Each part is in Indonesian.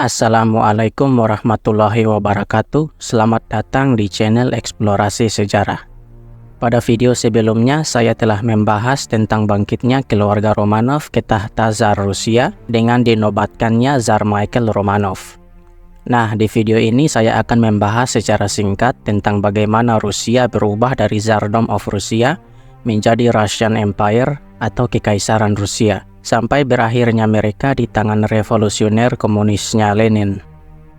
Assalamualaikum warahmatullahi wabarakatuh. Selamat datang di channel Eksplorasi Sejarah. Pada video sebelumnya, saya telah membahas tentang bangkitnya keluarga Romanov ke tahta Tsar Rusia dengan dinobatkannya Tsar Michael Romanov. Nah, di video ini saya akan membahas secara singkat tentang bagaimana Rusia berubah dari Tsardom of Rusia menjadi Russian Empire atau Kekaisaran Rusia, sampai berakhirnya mereka di tangan revolusioner komunisnya Lenin.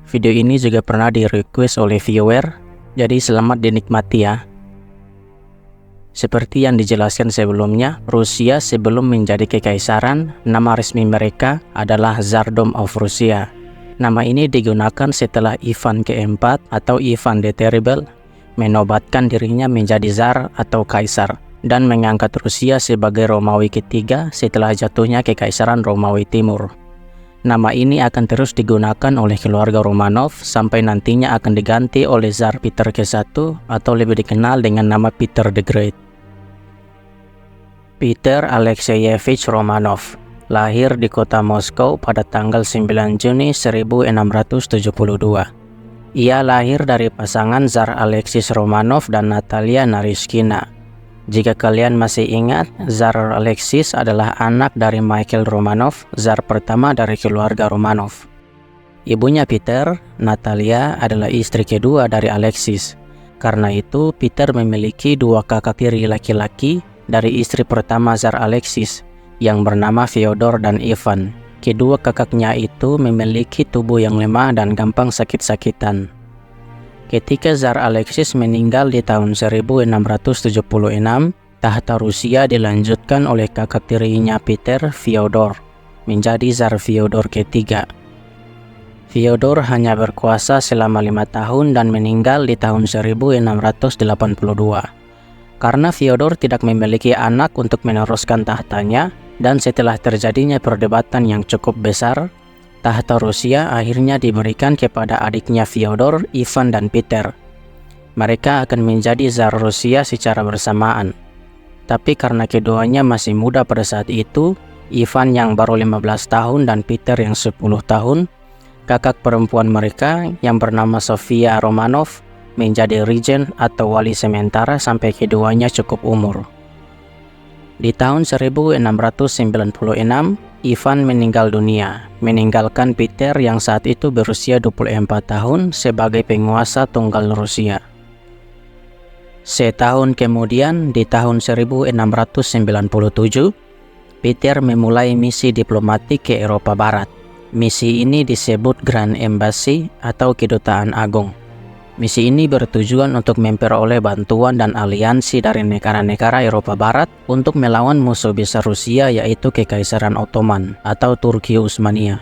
Video ini juga pernah di-request oleh viewer, jadi selamat dinikmati ya. Seperti yang dijelaskan sebelumnya, Rusia sebelum menjadi kekaisaran, nama resmi mereka adalah Tsardom of Rusia. Nama ini digunakan setelah Ivan keempat atau Ivan the Terrible menobatkan dirinya menjadi Tsar atau Kaisar dan mengangkat Rusia sebagai Romawi ketiga setelah jatuhnya Kekaisaran Romawi Timur. Nama ini akan terus digunakan oleh keluarga Romanov sampai nantinya akan diganti oleh Tsar Peter ke-1 atau lebih dikenal dengan nama Peter the Great. Peter Alexeyevich Romanov lahir di kota Moskow pada tanggal 9 Juni 1672. Ia lahir dari pasangan Tsar Alexis Romanov dan Natalia Naryshkina. Jika kalian masih ingat, Tsar Alexis adalah anak dari Michael Romanov, Tsar pertama dari keluarga Romanov. Ibunya Peter, Natalia, adalah istri kedua dari Alexis. Karena itu, Peter memiliki dua kakak tiri laki-laki dari istri pertama Tsar Alexis, yang bernama Fyodor dan Ivan. Kedua kakaknya itu memiliki tubuh yang lemah dan gampang sakit-sakitan. Ketika Tsar Alexis meninggal di tahun 1676, tahta Rusia dilanjutkan oleh kakak tirinya Peter, Fyodor, menjadi Tsar Fyodor ketiga. Fyodor hanya berkuasa selama 5 tahun dan meninggal di tahun 1682. Karena Fyodor tidak memiliki anak untuk meneruskan tahtanya, dan setelah terjadinya perdebatan yang cukup besar, tahta Rusia akhirnya diberikan kepada adiknya Fyodor, Ivan dan Peter. Mereka akan menjadi Tsar Rusia secara bersamaan. Tapi karena keduanya masih muda pada saat itu, Ivan yang baru 15 tahun dan Peter yang 10 tahun, kakak perempuan mereka yang bernama Sofia Romanov menjadi regent atau wali sementara sampai keduanya cukup umur. Di tahun 1696, Ivan meninggal dunia, meninggalkan Peter yang saat itu berusia 24 tahun sebagai penguasa tunggal Rusia. Setahun kemudian, di tahun 1697, Peter memulai misi diplomatik ke Eropa Barat. Misi ini disebut Grand Embassy atau Kedutaan Agung. Misi ini bertujuan untuk memperoleh bantuan dan aliansi dari negara-negara Eropa Barat untuk melawan musuh besar Rusia, yaitu Kekaisaran Ottoman atau Turki Utsmania.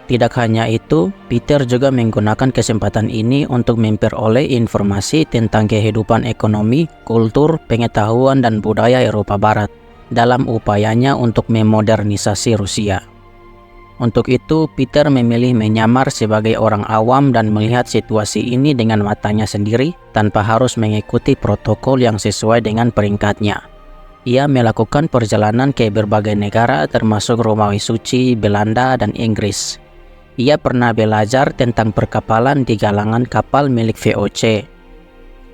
Tidak hanya itu, Peter juga menggunakan kesempatan ini untuk memperoleh informasi tentang kehidupan ekonomi, kultur, pengetahuan, dan budaya Eropa Barat dalam upayanya untuk memodernisasi Rusia. Untuk itu, Peter memilih menyamar sebagai orang awam dan melihat situasi ini dengan matanya sendiri tanpa harus mengikuti protokol yang sesuai dengan peringkatnya. Ia melakukan perjalanan ke berbagai negara termasuk Romawi Suci, Belanda, dan Inggris. Ia pernah belajar tentang perkapalan di galangan kapal milik VOC.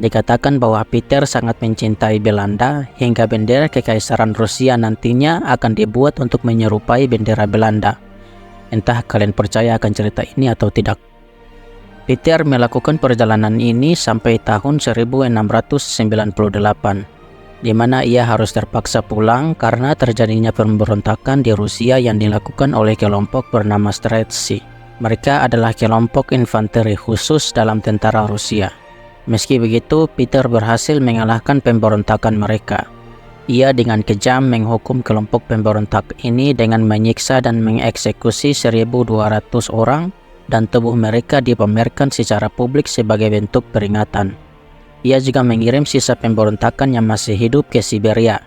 Dikatakan bahwa Peter sangat mencintai Belanda hingga bendera Kekaisaran Rusia nantinya akan dibuat untuk menyerupai bendera Belanda. Entah kalian percaya akan cerita ini atau tidak. Peter melakukan perjalanan ini sampai tahun 1698, di mana ia harus terpaksa pulang karena terjadinya pemberontakan di Rusia yang dilakukan oleh kelompok bernama Stretsi. Mereka adalah kelompok infanteri khusus dalam tentara Rusia. Meski begitu, Peter berhasil mengalahkan pemberontakan mereka. Ia dengan kejam menghukum kelompok pemberontak ini dengan menyiksa dan mengeksekusi 1.200 orang dan tubuh mereka dipamerkan secara publik sebagai bentuk peringatan. Ia juga mengirim sisa pemberontakan yang masih hidup ke Siberia.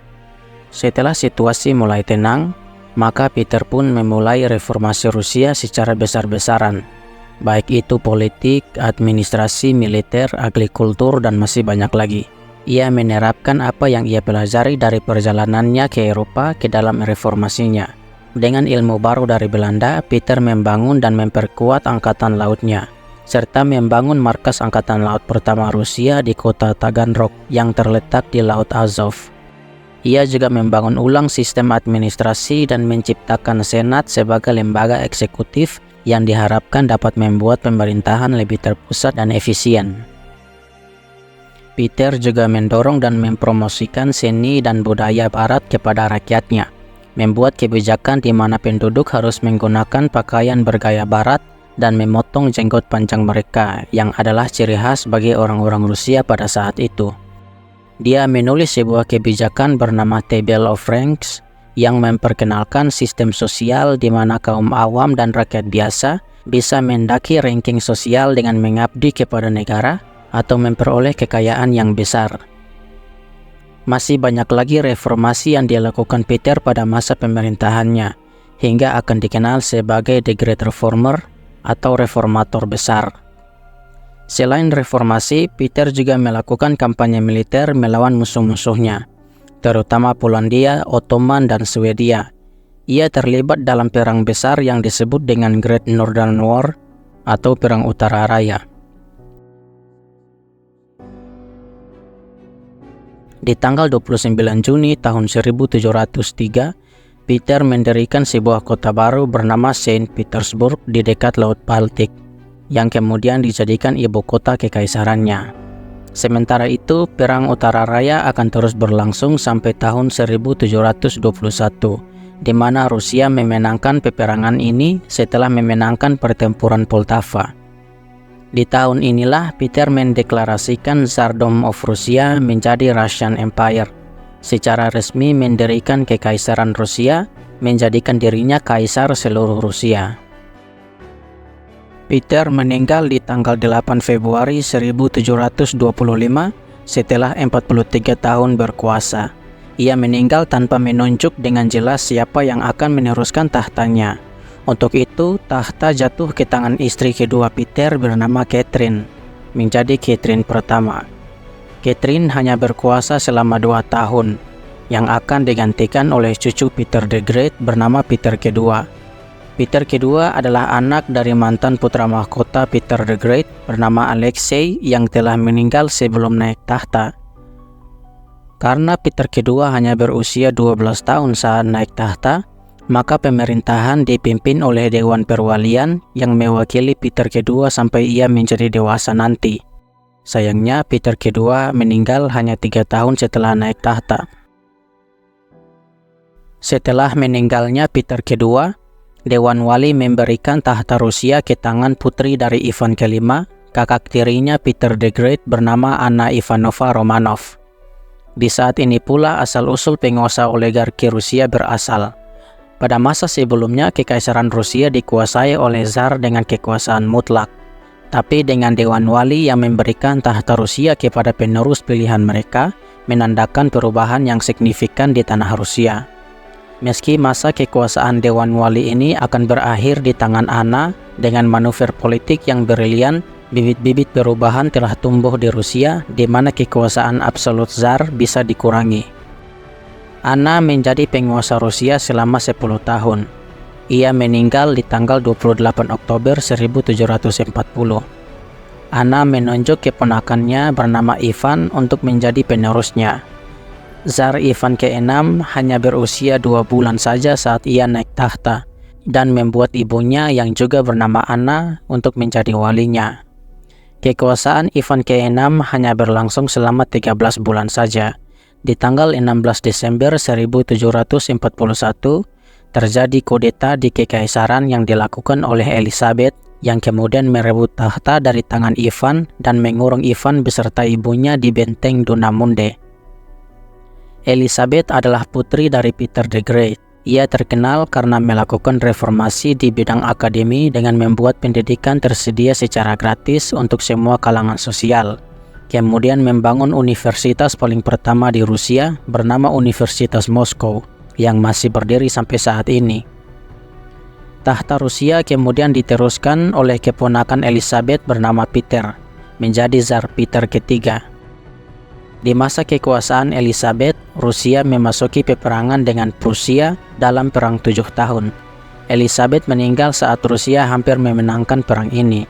Setelah situasi mulai tenang, maka Peter pun memulai reformasi Rusia secara besar-besaran, baik itu politik, administrasi, militer, agrikultur, dan masih banyak lagi. Ia menerapkan apa yang ia pelajari dari perjalanannya ke Eropa ke dalam reformasinya. Dengan ilmu baru dari Belanda, Peter membangun dan memperkuat angkatan lautnya, serta membangun markas angkatan laut pertama Rusia di kota Taganrog yang terletak di Laut Azov. Ia juga membangun ulang sistem administrasi dan menciptakan Senat sebagai lembaga eksekutif yang diharapkan dapat membuat pemerintahan lebih terpusat dan efisien. Peter juga mendorong dan mempromosikan seni dan budaya Barat kepada rakyatnya, membuat kebijakan di mana penduduk harus menggunakan pakaian bergaya Barat dan memotong jenggot panjang mereka yang adalah ciri khas bagi orang-orang Rusia pada saat itu. Dia menulis sebuah kebijakan bernama Table of Ranks yang memperkenalkan sistem sosial di mana kaum awam dan rakyat biasa bisa mendaki ranking sosial dengan mengabdi kepada negara atau memperoleh kekayaan yang besar. Masih banyak lagi reformasi yang dilakukan Peter pada masa pemerintahannya, hingga akan dikenal sebagai The Great Reformer atau reformator besar. Selain reformasi, Peter juga melakukan kampanye militer melawan musuh-musuhnya, terutama Polandia, Ottoman, dan Swedia. Ia terlibat dalam perang besar yang disebut dengan Great Northern War atau Perang Utara Raya. Di tanggal 29 Juni tahun 1703, Peter mendirikan sebuah kota baru bernama Saint Petersburg di dekat Laut Baltik, yang kemudian dijadikan ibu kota kekaisarannya. Sementara itu, Perang Utara Raya akan terus berlangsung sampai tahun 1721, di mana Rusia memenangkan peperangan ini setelah memenangkan pertempuran Poltava. Di tahun inilah Peter mendeklarasikan Tsardom of Rusia menjadi Russian Empire, secara resmi mendirikan kekaisaran Rusia, menjadikan dirinya kaisar seluruh Rusia. Peter meninggal di tanggal 8 Februari 1725 setelah 43 tahun berkuasa. Ia meninggal tanpa menunjuk dengan jelas siapa yang akan meneruskan tahtanya. Untuk itu, tahta jatuh ke tangan istri kedua Peter bernama Catherine, menjadi Catherine pertama. Catherine hanya berkuasa selama 2 tahun, yang akan digantikan oleh cucu Peter the Great bernama Peter kedua. Peter kedua adalah anak dari mantan putra mahkota Peter the Great bernama Alexei yang telah meninggal sebelum naik tahta. Karena Peter kedua hanya berusia 12 tahun saat naik tahta, maka pemerintahan dipimpin oleh Dewan Perwalian yang mewakili Peter kedua sampai ia menjadi dewasa nanti. Sayangnya Peter kedua meninggal hanya 3 tahun setelah naik tahta. Setelah meninggalnya Peter kedua, Dewan Wali memberikan tahta Rusia ke tangan putri dari Ivan kelima, kakak tirinya Peter the Great bernama Anna Ivanovna Romanov. Di saat ini pula asal-usul penguasa oligarki Rusia berasal. Pada masa sebelumnya, kekaisaran Rusia dikuasai oleh Tsar dengan kekuasaan mutlak. Tapi dengan Dewan Wali yang memberikan tahta Rusia kepada penerus pilihan mereka, menandakan perubahan yang signifikan di tanah Rusia. Meski masa kekuasaan Dewan Wali ini akan berakhir di tangan Anna, dengan manuver politik yang brilian, bibit-bibit perubahan telah tumbuh di Rusia, di mana kekuasaan absolut Tsar bisa dikurangi. Anna menjadi penguasa Rusia selama 10 tahun. Ia meninggal di tanggal 28 Oktober 1740. Anna menunjuk keponakannya bernama Ivan untuk menjadi penerusnya. Tsar Ivan ke-6 hanya berusia 2 bulan saja saat ia naik tahta, dan membuat ibunya yang juga bernama Anna untuk menjadi walinya. Kekuasaan Ivan ke-6 hanya berlangsung selama 13 bulan saja. Di tanggal 16 Desember 1741, terjadi kudeta di kekaisaran yang dilakukan oleh Elizabeth yang kemudian merebut tahta dari tangan Ivan dan mengurung Ivan beserta ibunya di benteng Dunamunde. Elizabeth adalah putri dari Peter the Great. Ia terkenal karena melakukan reformasi di bidang akademi dengan membuat pendidikan tersedia secara gratis untuk semua kalangan sosial. Kemudian membangun universitas paling pertama di Rusia bernama Universitas Moskow yang masih berdiri sampai saat ini. Tahta Rusia kemudian diteruskan oleh keponakan Elizabeth bernama Peter, menjadi Tsar Peter ketiga. Di masa kekuasaan Elizabeth, Rusia memasuki peperangan dengan Prusia dalam perang 7 tahun. Elizabeth meninggal saat Rusia hampir memenangkan perang ini.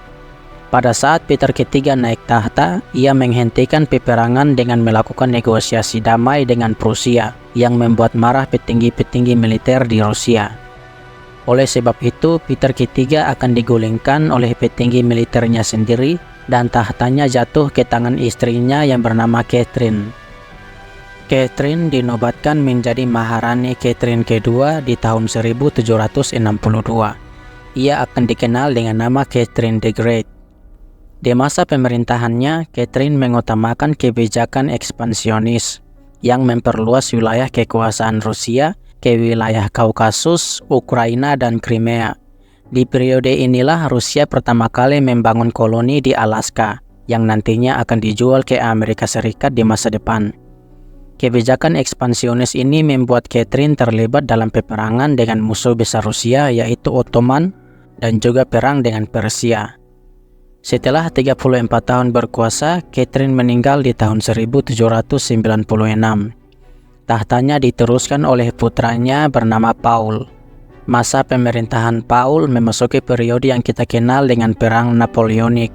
Pada saat Peter ketiga naik tahta, ia menghentikan peperangan dengan melakukan negosiasi damai dengan Prusia yang membuat marah petinggi-petinggi militer di Rusia. Oleh sebab itu, Peter ketiga akan digulingkan oleh petinggi militernya sendiri dan tahtanya jatuh ke tangan istrinya yang bernama Catherine. Catherine dinobatkan menjadi Maharani Catherine kedua di tahun 1762. Ia akan dikenal dengan nama Catherine the Great. Di masa pemerintahannya, Catherine mengutamakan kebijakan ekspansionis yang memperluas wilayah kekuasaan Rusia ke wilayah Kaukasus, Ukraina, dan Crimea. Di periode inilah Rusia pertama kali membangun koloni di Alaska yang nantinya akan dijual ke Amerika Serikat di masa depan. Kebijakan ekspansionis ini membuat Catherine terlibat dalam peperangan dengan musuh besar Rusia yaitu Ottoman dan juga perang dengan Persia. Setelah 34 tahun berkuasa, Catherine meninggal di tahun 1796. Tahtanya diteruskan oleh putranya bernama Paul. Masa pemerintahan Paul memasuki periode yang kita kenal dengan Perang Napoleonik,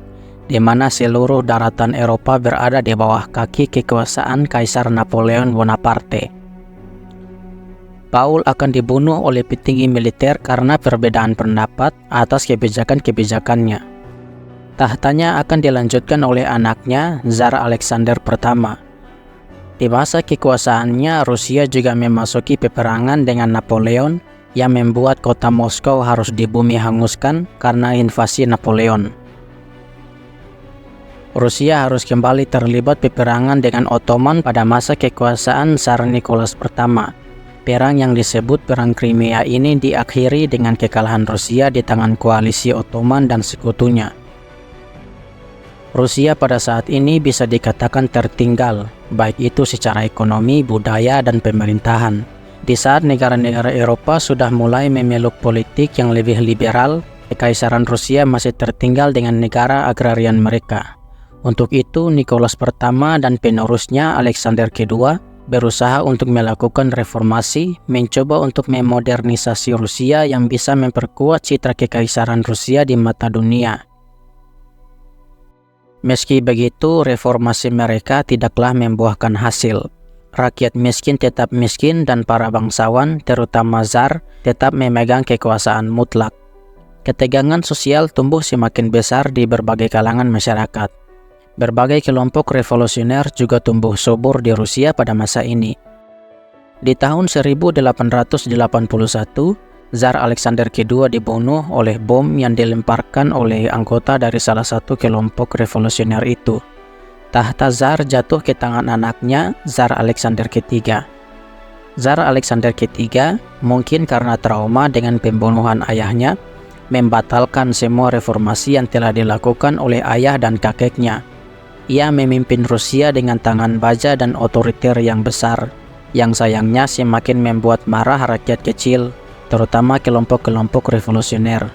di mana seluruh daratan Eropa berada di bawah kaki kekuasaan Kaisar Napoleon Bonaparte. Paul akan dibunuh oleh petinggi militer karena perbedaan pendapat atas kebijakan-kebijakannya. Tahtanya akan dilanjutkan oleh anaknya, Tsar Alexander pertama. Di masa kekuasaannya, Rusia juga memasuki peperangan dengan Napoleon yang membuat kota Moskow harus dibumi hanguskan karena invasi Napoleon. Rusia harus kembali terlibat peperangan dengan Ottoman pada masa kekuasaan Tsar Nicholas pertama. Perang yang disebut Perang Crimea ini diakhiri dengan kekalahan Rusia di tangan koalisi Ottoman dan sekutunya. Rusia pada saat ini bisa dikatakan tertinggal, baik itu secara ekonomi, budaya, dan pemerintahan. Di saat negara-negara Eropa sudah mulai memeluk politik yang lebih liberal, Kekaisaran Rusia masih tertinggal dengan negara agrarian mereka. Untuk itu, Nicholas pertama dan penerusnya Alexander kedua berusaha untuk melakukan reformasi, mencoba untuk memodernisasi Rusia yang bisa memperkuat citra Kekaisaran Rusia di mata dunia. Meski begitu, reformasi mereka tidaklah membuahkan hasil. Rakyat miskin tetap miskin dan para bangsawan, terutama Tsar, tetap memegang kekuasaan mutlak. Ketegangan sosial tumbuh semakin besar di berbagai kalangan masyarakat. Berbagai kelompok revolusioner juga tumbuh subur di Rusia pada masa ini. Di tahun 1881, Tsar Alexander kedua dibunuh oleh bom yang dilemparkan oleh anggota dari salah satu kelompok revolusioner itu. Tahta Tsar jatuh ke tangan anaknya, Tsar Alexander ketiga. Tsar Alexander ketiga, mungkin karena trauma dengan pembunuhan ayahnya, membatalkan semua reformasi yang telah dilakukan oleh ayah dan kakeknya. Ia memimpin Rusia dengan tangan baja dan otoriter yang besar, yang sayangnya semakin membuat marah rakyat kecil, terutama kelompok-kelompok revolusioner.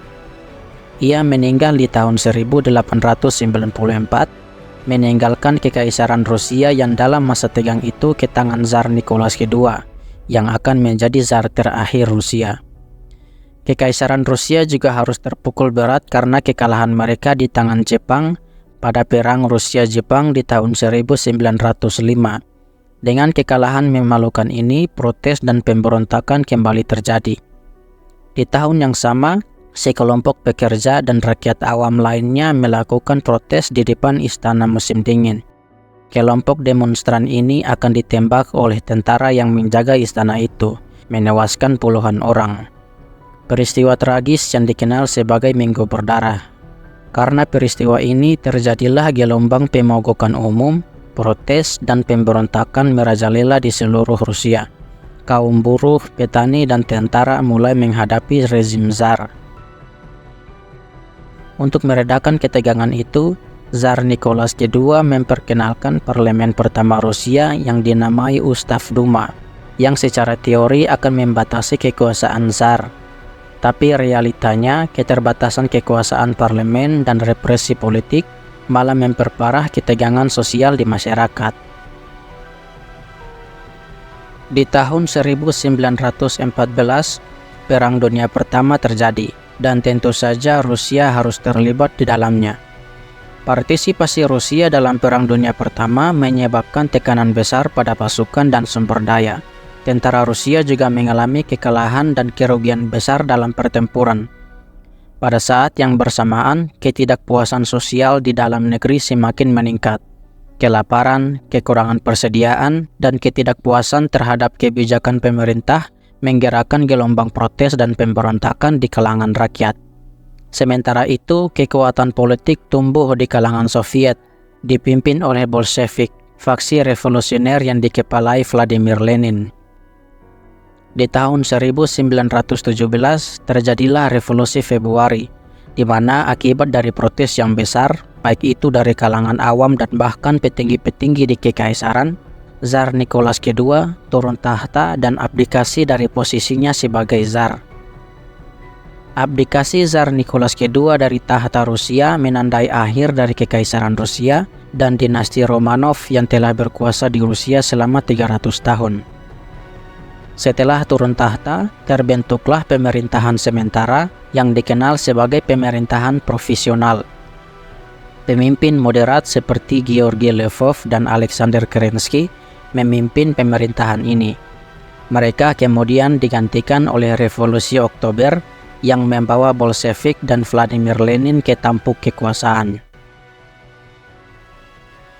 Ia meninggal di tahun 1894, meninggalkan Kekaisaran Rusia yang dalam masa tegang itu ke tangan Tsar Nicholas II, yang akan menjadi Tsar terakhir Rusia. Kekaisaran Rusia juga harus terpukul berat karena kekalahan mereka di tangan Jepang pada Perang Rusia-Jepang di tahun 1905. Dengan kekalahan memalukan ini, protes dan pemberontakan kembali terjadi. Di tahun yang sama, sekelompok pekerja dan rakyat awam lainnya melakukan protes di depan istana musim dingin. Kelompok demonstran ini akan ditembak oleh tentara yang menjaga istana itu, menewaskan puluhan orang. Peristiwa tragis yang dikenal sebagai Minggu Berdarah. Karena peristiwa ini terjadilah gelombang pemogokan umum, protes, dan pemberontakan merajalela di seluruh Rusia. Kaum buruh, petani, dan tentara mulai menghadapi rezim Tsar. Untuk meredakan ketegangan itu, Tsar Nicholas II memperkenalkan parlemen pertama Rusia yang dinamai Ustav Duma, yang secara teori akan membatasi kekuasaan Tsar. Tapi realitanya, keterbatasan kekuasaan parlemen dan represi politik malah memperparah ketegangan sosial di masyarakat. Di tahun 1914, Perang Dunia Pertama terjadi, dan tentu saja Rusia harus terlibat di dalamnya. Partisipasi Rusia dalam Perang Dunia Pertama menyebabkan tekanan besar pada pasukan dan sumber daya. Tentara Rusia juga mengalami kekalahan dan kerugian besar dalam pertempuran. Pada saat yang bersamaan, ketidakpuasan sosial di dalam negeri semakin meningkat. Kelaparan, kekurangan persediaan, dan ketidakpuasan terhadap kebijakan pemerintah menggerakkan gelombang protes dan pemberontakan di kalangan rakyat. Sementara itu, kekuatan politik tumbuh di kalangan Soviet, dipimpin oleh Bolshevik, faksi revolusioner yang dikepalai Vladimir Lenin. Di tahun 1917 terjadilah Revolusi Februari, di mana akibat dari protes yang besar, baik itu dari kalangan awam dan bahkan petinggi-petinggi di Kekaisaran, Tsar Nicholas II turun tahta dan abdikasi dari posisinya sebagai Tsar. Abdikasi Tsar Nicholas II dari tahta Rusia menandai akhir dari Kekaisaran Rusia dan dinasti Romanov yang telah berkuasa di Rusia selama 300 tahun. Setelah turun tahta, terbentuklah pemerintahan sementara yang dikenal sebagai pemerintahan provisional. Pemimpin moderat seperti Georgi Lvov dan Alexander Kerensky memimpin pemerintahan ini. Mereka kemudian digantikan oleh Revolusi Oktober yang membawa Bolshevik dan Vladimir Lenin ke tampuk kekuasaan.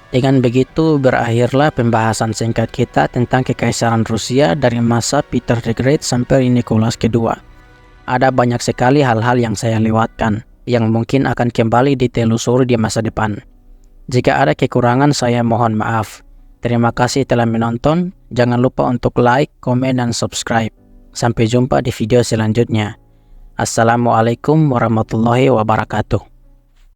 Dengan begitu berakhirlah pembahasan singkat kita tentang Kekaisaran Rusia dari masa Peter the Great sampai Nicholas II. Ada banyak sekali hal-hal yang saya lewatkan, yang mungkin akan kembali ditelusuri di masa depan. Jika ada kekurangan, saya mohon maaf. Terima kasih telah menonton. Jangan lupa untuk like, komen, dan subscribe. Sampai jumpa di video selanjutnya. Assalamualaikum warahmatullahi wabarakatuh.